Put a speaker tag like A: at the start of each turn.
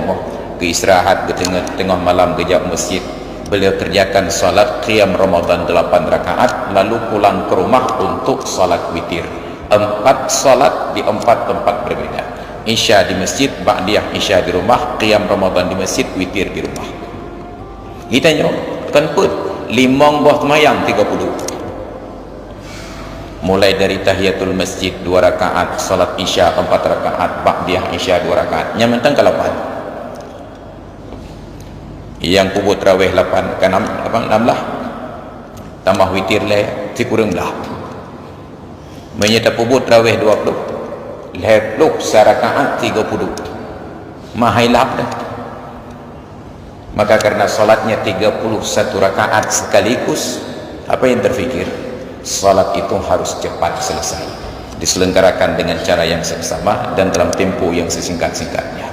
A: rumah ke istirahat ke tengah malam ke jauh masjid. Beliau kerjakan salat qiyam Ramadan 8 rakaat lalu pulang ke rumah untuk salat witir. 4 salat di 4 tempat berbeda. Isya di masjid, ba'diyah isya di rumah, qiyam Ramadan di masjid, witir di rumah. Kita tanya, tanpa 5 buah semayang 30. Mulai dari tahiyatul masjid 2 rakaat, salat isya 4 rakaat, ba'diyah isya 2 rakaat. Yang mentang ke 8. Yang kubur tarawih 8 kan 6 lah. Tambah witir le si kurang lah. Menyata kubur tarawih 20. Lehluk sarakaat 30. Mahai lah dah. Maka karena salatnya 31 rakaat sekaligus, apa yang terfikir? Salat itu harus cepat selesai, diselenggarakan dengan cara yang seksama dan dalam tempo yang sesingkat-singkatnya.